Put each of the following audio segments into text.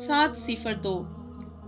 702।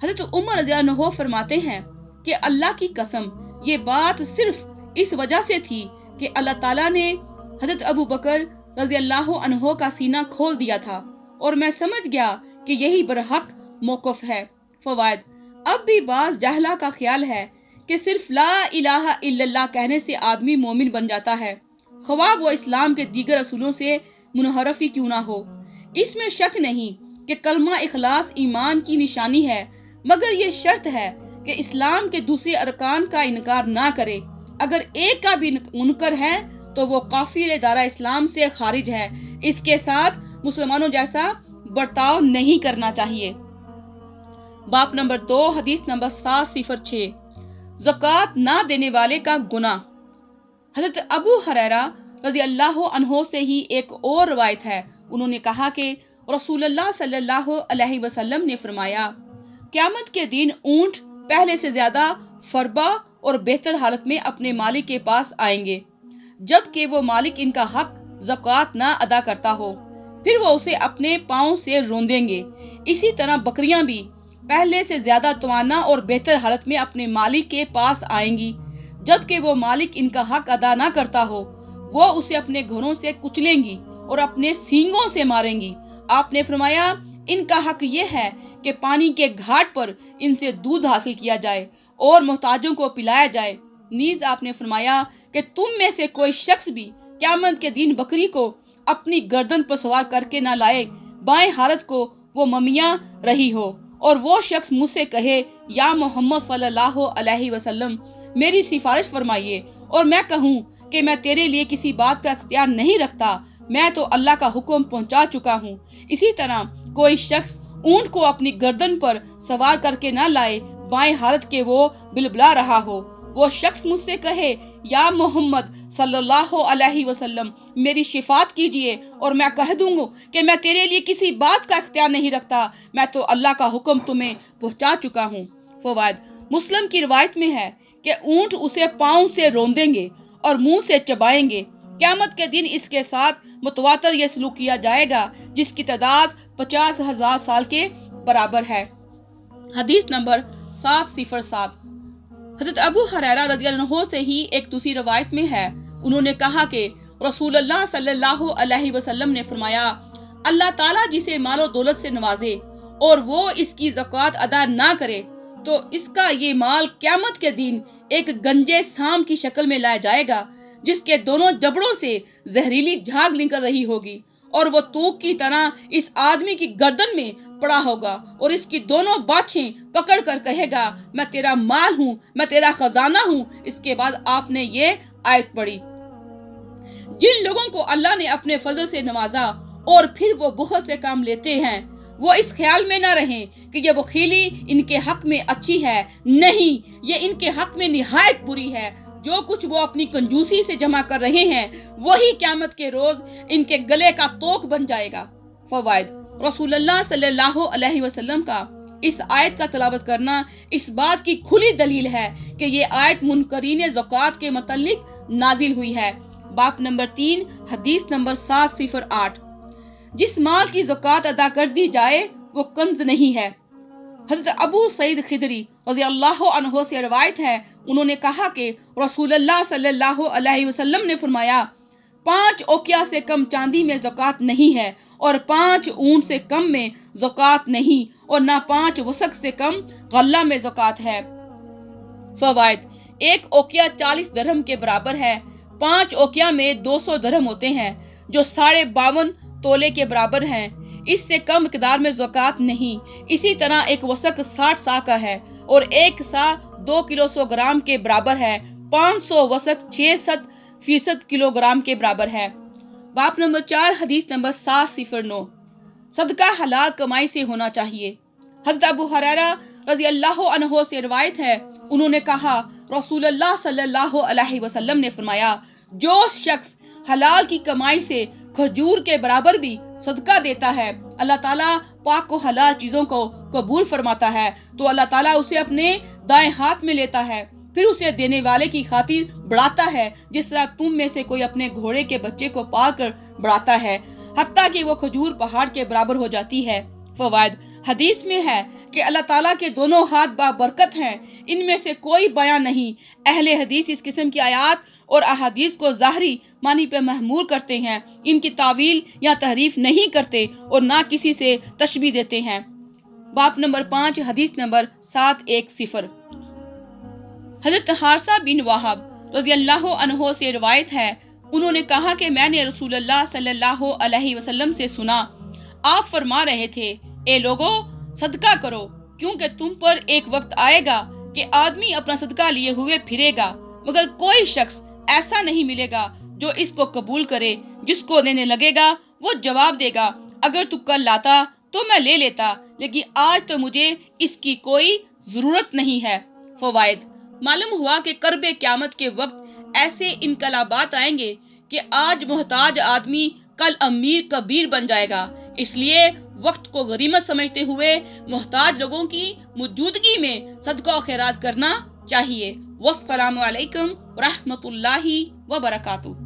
حضرت عمر رضی اللہ عنہ فرماتے ہیں کہ اللہ کی قسم یہ بات صرف اس وجہ سے تھی کہ اللہ تعالیٰ نے حضرت ابو بکر رضی اللہ عنہ کا سینہ کھول دیا تھا اور میں سمجھ گیا کہ یہی برحق موقف ہے۔ فوائد: اب بھی بعض جاہلہ کا خیال ہے کہ صرف لا الہ الا اللہ کہنے سے آدمی مومن بن جاتا ہے، خواہ وہ اسلام کے دیگر اصولوں سے منحرف ہی کیوں نہ ہو۔ اس میں شک نہیں کہ کلمہ اخلاص ایمان کی نشانی ہے، مگر یہ شرط ہے کہ اسلام کے دوسرے ارکان کا انکار نہ کرے۔ اگر ایک کا بھی منکر ہے تو وہ کافر دارہ اسلام سے خارج ہے، اس کے ساتھ مسلمانوں جیسا برتاؤ نہیں کرنا چاہیے۔ باب نمبر 2، حدیث نمبر 706، زکوٰۃ نہ دینے والے کا گناہ۔ حضرت ابو ہریرہ رضی اللہ عنہ سے ہی ایک اور روایت ہے، انہوں نے کہا کہ رسول اللہ صلی اللہ علیہ وسلم نے فرمایا، قیامت کے دن اونٹ پہلے سے زیادہ فربا اور بہتر حالت میں اپنے مالک کے پاس آئیں گے، جبکہ وہ مالک ان کا حق زکوٰۃ نہ ادا کرتا ہو، پھر وہ اسے اپنے پاؤں سے روندیں گے۔ اسی طرح بکریاں بھی پہلے سے زیادہ توانا اور بہتر حالت میں اپنے مالک کے پاس آئیں گی، جبکہ وہ مالک ان کا حق ادا نہ کرتا ہو، وہ اسے اپنے گھروں سے کچلیں گی اور اپنے سینگوں سے ماریں گی۔ آپ نے فرمایا، ان کا حق یہ ہے کہ پانی کے گھاٹ پر ان سے دودھ حاصل کیا جائے اور محتاجوں کو پلایا جائے۔ نیز آپ نے فرمایا کہ تم میں سے کوئی شخص بھی قیامت کے دن بکری کو اپنی گردن پر سوار کر کے نہ لائے، بائیں حالت کو وہ ممیاں رہی ہو، اور وہ شخص مجھ سے کہے، یا محمد صلی اللہ علیہ وسلم میری سفارش فرمائیے، اور میں کہوں کہ میں تیرے لیے کسی بات کا اختیار نہیں رکھتا، میں تو اللہ کا حکم پہنچا چکا ہوں۔ اسی طرح کوئی شخص اونٹ کو اپنی گردن پر سوار کر کے نہ لائے، بائیں حالت کے وہ بلبلا رہا ہو، وہ شخص مجھ سے کہے، یا محمد صلی اللہ علیہ وسلم میری شفاعت کیجئے، اور میں کہہ دوں گا کہ میں تیرے لیے کسی بات کا اختیار نہیں رکھتا، میں تو اللہ کا حکم تمہیں پہنچا چکا ہوں۔ فوائد: مسلم کی روایت میں ہے کہ اونٹ اسے پاؤں سے روندیں گے اور منہ سے چبائیں گے۔ قیامت کے دن اس کے ساتھ متواتر یہ سلوک کیا جائے گا جس کی تعداد 50,000 سال کے برابر ہے۔ حدیث نمبر 707، حضرت ابو ہریرہ رضی اللہ عنہ سے ہی ایک دوسری روایت میں ہے، انہوں نے کہا کہ رسول اللہ صلی اللہ علیہ وسلم نے فرمایا، اللہ تعالیٰ جسے مال و دولت سے نوازے اور وہ اس کی زکوٰۃ ادا نہ کرے تو اس کا یہ مال قیامت کے دن ایک گنجے سام کی شکل میں لایا جائے گا، جس کے دونوں جبڑوں سے زہریلی جھاگ نکل رہی ہوگی، اور وہ توق کی طرح اس آدمی کی گردن میں پڑا ہوگا، اور اس کی دونوں باچھیں پکڑ کر کہے گا، میں تیرا مال ہوں، میں تیرا خزانہ ہوں۔ اس کے بعد آپ نے یہ آیت پڑھی، جن لوگوں کو اللہ نے اپنے فضل سے نوازا اور پھر وہ بخل سے کام لیتے ہیں، وہ اس خیال میں نہ رہیں کہ یہ بخیلی ان کے حق میں اچھی ہے، نہیں، یہ ان کے حق میں نہایت بری ہے۔ جو کچھ وہ اپنی کنجوسی سے جمع کر رہے ہیں وہی قیامت کے روز ان کے گلے کا توق بن جائے گا۔ فوائد: رسول اللہ صلی اللہ علیہ وسلم کا اس آیت کا تلاوت کرنا اس بات کی کھلی دلیل ہے کہ یہ آیت منکرین زکوٰۃ کے متعلق نازل ہوئی ہے۔ باب نمبر 3، حدیث نمبر 708، جس مال کی زکوٰۃ ادا کر دی جائے وہ کنز نہیں ہے۔ حضرت ابو سعید خدری رضی اللہ عنہ سے روایت ہے، انہوں نے کہا کہ رسول اللہ صلی اللہ علیہ وسلم نے فرمایا، 5 اوقیہ سے کم چاندی میں زکوٰۃ نہیں ہے، اور 5 اونٹ سے کم میں زکوٰۃ نہیں، اور نہ 5 وسق سے کم غلہ میں زکوٰۃ ہے۔ فوائد: 1 اوقیہ 40 درہم کے برابر ہے، 5 اوقیہ میں 200 درہم ہوتے ہیں، جو 52.5 تولے کے برابر ہیں، اس سے کم مقدار میں زکوٰۃ نہیں۔ اسی طرح 1 وسق 60 سا کا ہے، اور 1 سا 2 کلو 100 گرام کے برابر ہے، 500 وسق 66% کلو گرام کے برابر ہے۔ باب نمبر 4، حدیث نمبر 709، صدقہ حلال کمائی سے ہونا چاہیے۔ حضرت ابو ہریرہ رضی اللہ عنہ سے روایت ہے، انہوں نے کہا، رسول اللہ صلی اللہ علیہ وسلم نے فرمایا، جو شخص حلال کی کمائی سے کھجور کے برابر بھی صدقہ دیتا ہے، اللہ تعالیٰ پاک و حلال چیزوں کو قبول فرماتا ہے، تو اللہ تعالیٰ اسے اپنے دائیں ہاتھ میں لیتا ہے، پھر اسے دینے والے کی خاطر بڑھاتا ہے، جس طرح تم میں سے کوئی اپنے گھوڑے کے بچے کو پال کر بڑھاتا ہے، حتیٰ کہ وہ کھجور پہاڑ کے برابر ہو جاتی ہے۔ فوائد: حدیث میں ہے کہ اللہ تعالیٰ کے دونوں ہاتھ بابرکت ہیں، ان میں سے کوئی بیان نہیں۔ اہل حدیث اس قسم کی آیات اور احادیث کو ظاہری معنی پہ محمول کرتے ہیں، ان کی تعویل یا تحریف نہیں کرتے اور نہ کسی سے تشبیہ دیتے ہیں۔ باب نمبر 5، حدیث نمبر 710۔ حضرت حارثہ بن وہب رضی اللہ عنہ سے روایت ہے، انہوں نے کہا کہ میں نے رسول اللہ صلی اللہ علیہ وسلم سے سنا، آپ فرما رہے تھے، اے لوگو صدقہ کرو، کیونکہ تم پر ایک وقت آئے گا کہ آدمی اپنا صدقہ لیے ہوئے پھرے گا، مگر کوئی شخص ایسا نہیں ملے گا جو اس کو قبول کرے۔ جس کو دینے لگے گا وہ جواب دے گا، اگر تو کل لاتا تو میں لے لیتا، لیکن آج تو مجھے اس کی کوئی ضرورت نہیں ہے۔ فوائد: معلوم ہوا کہ قرب قیامت کے وقت ایسے انقلابات آئیں گے کہ آج محتاج آدمی کل امیر کبیر بن جائے گا، اس لیے وقت کو غنیمت سمجھتے ہوئے محتاج لوگوں کی موجودگی میں صدقہ و خیرات کرنا چاہیے۔ والسلام علیکم ورحمۃ اللہ وبرکاتہ۔